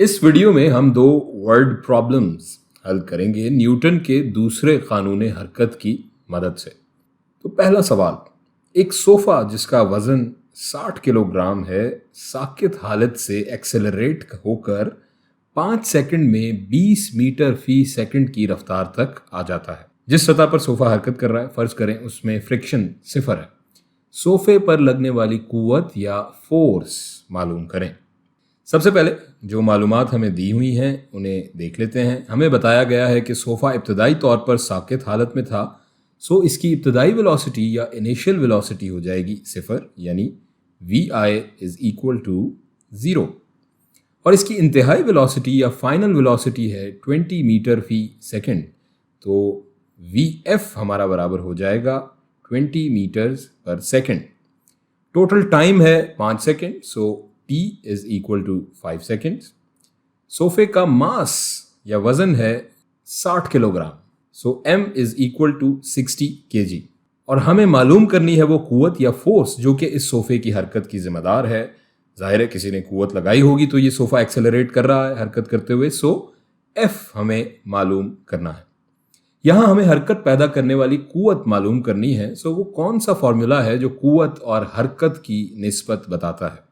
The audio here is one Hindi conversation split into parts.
इस वीडियो में हम दो वर्ड प्रॉब्लम्स हल करेंगे न्यूटन के दूसरे कानून हरकत की मदद से। तो पहला सवाल, एक सोफा जिसका वजन 60 किलोग्राम है साकित हालत से एक्सेलरेट होकर 5 सेकंड में 20 मीटर फी सेकंड की रफ्तार तक आ जाता है। जिस सतह पर सोफा हरकत कर रहा है फर्ज करें उसमें फ्रिक्शन 0 है। सोफे पर लगने वाली कुव्वत या फोर्स मालूम करें। सबसे पहले जो मालूमात हमें दी हुई हैं उन्हें देख लेते हैं। हमें बताया गया है कि सोफ़ा इब्तदाई तौर पर साकित हालत में था, सो इसकी इब्तदाई वेलोसिटी या इनिशियल वेलोसिटी हो जाएगी 0 यानी vi इज इक्वल टू 0 और इसकी इंतहाई वेलोसिटी या फाइनल वेलोसिटी है 20 मीटर फी सेकंड। तो vf हमारा बराबर हो जाएगा 20 मीटर्स पर सेकंड। टोटल टाइम है 5 second, so t is equal to 5 seconds. सोफे का मास या वजन है 60 kilogram, so m is equal to 60 kg और हमें मालूम करनी है वो कुव्वत या फोर्स जो कि इस सोफे की हरकत की जिम्मेदार है। जाहिर है किसी ने कुव्वत लगाई होगी तो ये सोफा एक्सेलरेट कर रहा है हरकत करते हुए, सो f हमें मालूम करना है। यहां हमें हरकत पैदा करने वाली कुव्वत मालूम करनी है, सो वो कौन सा फॉर्मूला है जो कुव्वत और हरकत की निस्बत बताता है?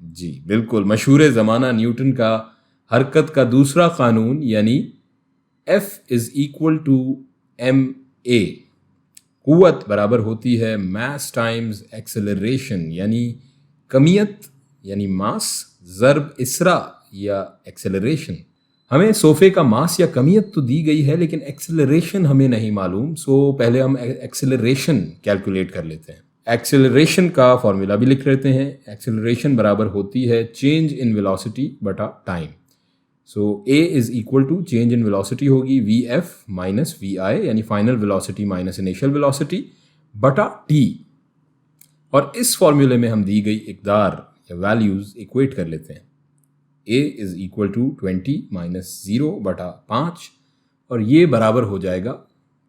जी बिल्कुल, मशहूर ज़माना न्यूटन का हरकत का दूसरा कानून यानी F is equal to ma। कुव्वत बराबर होती है मास टाइम्स एक्सेलरेशन यानी कमियत यानी मास ज़र्ब इसरा या एक्सेलरेशन। हमें सोफे का मास या कमियत तो दी गई है लेकिन एक्सेलरेशन हमें नहीं मालूम, सो पहले हम एक्सेलरेशन कैलकुलेट कर लेते हैं। एक्सेलरेशन का फॉर्मूला भी लिख लेते हैं। एक्सेलरेशन बराबर होती है चेंज इन वेलोसिटी बटा time. So a is equal to change in velocity होगी vf माइनस vi यानी final velocity minus initial velocity बटा t। और इस फॉर्मूले में हम दी गई इकदार या वैल्यूज इक्वेट कर लेते हैं। a is equal to 20 minus 0 बटा 5 और ये बराबर हो जाएगा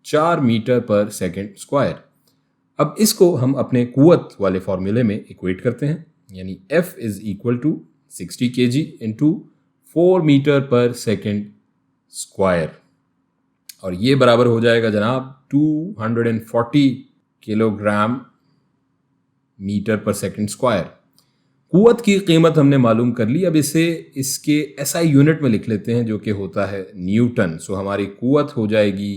4 मीटर पर सेकेंड स्क्वायर। अब इसको हम अपने कुव्वत वाले फॉर्मूले में इक्वेट करते हैं यानी F is equal to 60 kg into 4 metre पर सेकेंड स्क्वायर और ये बराबर हो जाएगा जनाब 240 किलोग्राम मीटर पर सेकेंड स्क्वायर। कुव्वत की कीमत हमने मालूम कर ली। अब इसे इसके SI यूनिट में लिख लेते हैं जो कि होता है न्यूटन। सो हमारी कुव्वत हो जाएगी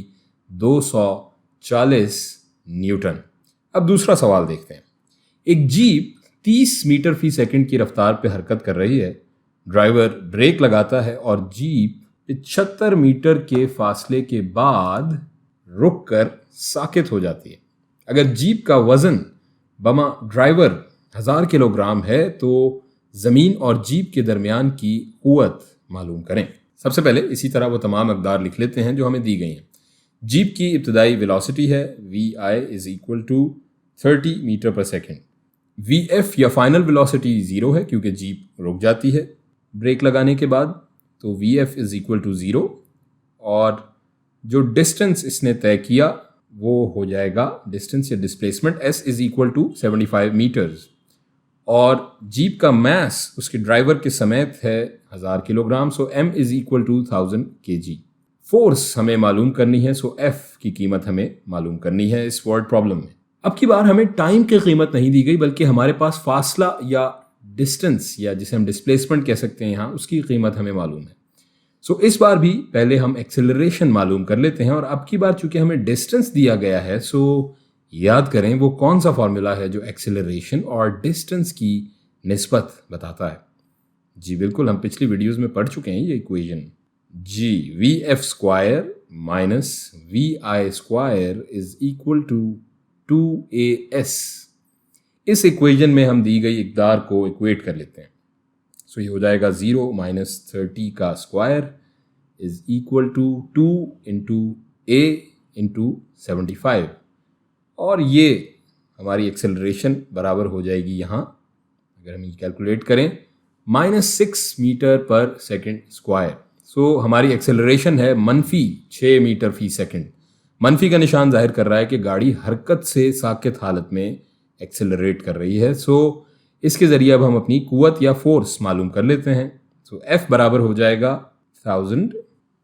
240 न्यूटन। अब दूसरा सवाल देखते हैं। एक जीप 30 मीटर फी सेकंड की रफ्तार पे हरकत कर रही है। ड्राइवर ब्रेक लगाता है और जीप 75 मीटर के फासले के बाद रुककर साकित हो जाती है। अगर जीप का वजन बमा ड्राइवर 1000 किलोग्राम है तो ज़मीन और जीप के दरमियान की कुव्वत मालूम करें। सबसे पहले इसी तरह वो तमाम अकदार लिख लेते हैं जो हमें दी गई हैं। जीप की इब्तदाई वेलोसिटी है vi is equal to 30 metre पर सेकेंड। vf या फाइनल वेलोसिटी 0 है क्योंकि जीप रुक जाती है ब्रेक लगाने के बाद, तो vf इज इक्वल टू 0 और जो डिस्टेंस इसने तय किया वो हो जाएगा डिस्टेंस या displacement s is equal to 75 metres और जीप का मास उसके ड्राइवर के समेत है 1000 kilogram, so m is equal to 1000 kg। Force हमें मालूम करनी है, सो F की कीमत हमें मालूम करनी है इस वर्ड प्रॉब्लम में। अब की बार हमें टाइम की कीमत नहीं दी गई बल्कि हमारे पास फासला या डिस्टेंस या जिसे हम डिस्प्लेसमेंट कह सकते हैं यहाँ उसकी कीमत हमें मालूम है। सो इस बार भी पहले हम एक्सेलरेशन मालूम कर लेते हैं और अब की बार चूंकि हमें डिस्टेंस दिया गया है, सो याद करें वो कौन सा फॉर्मूला है जो एक्सेलरेशन और डिस्टेंस की निस्बत बताता है। जी बिल्कुल, हम पिछली वीडियोज़ में पढ़ चुके हैं ये इक्वेशन। जी vf square minus vi square is equal to 2as। इस इक्वेशन में हम दी गई इकदार को इक्वेट कर लेते हैं। सो ये हो जाएगा 0 माइनस 30 का square is equal to 2 into a into 75 और ये हमारी एक्सेलरेशन बराबर हो जाएगी यहाँ अगर हम ये कैलकुलेट करें -6 मीटर पर सेकेंड स्क्वायर। सो हमारी एक्सेलरेशन है मनफी 6 मीटर फी सेकंड। मनफी का निशान जाहिर कर रहा है कि गाड़ी हरकत से साकित हालत में एक्सेलरेट कर रही है। सो इसके ज़रिए अब हम अपनी कुव्वत या फोर्स मालूम कर लेते हैं। सो F बराबर हो जाएगा 1000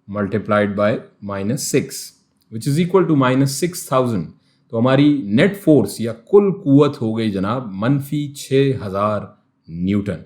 multiplied by -6 which is equal to -6000। तो हमारी नेट फोर्स या कुल कुवत हो गई जनाब -6000 न्यूटन।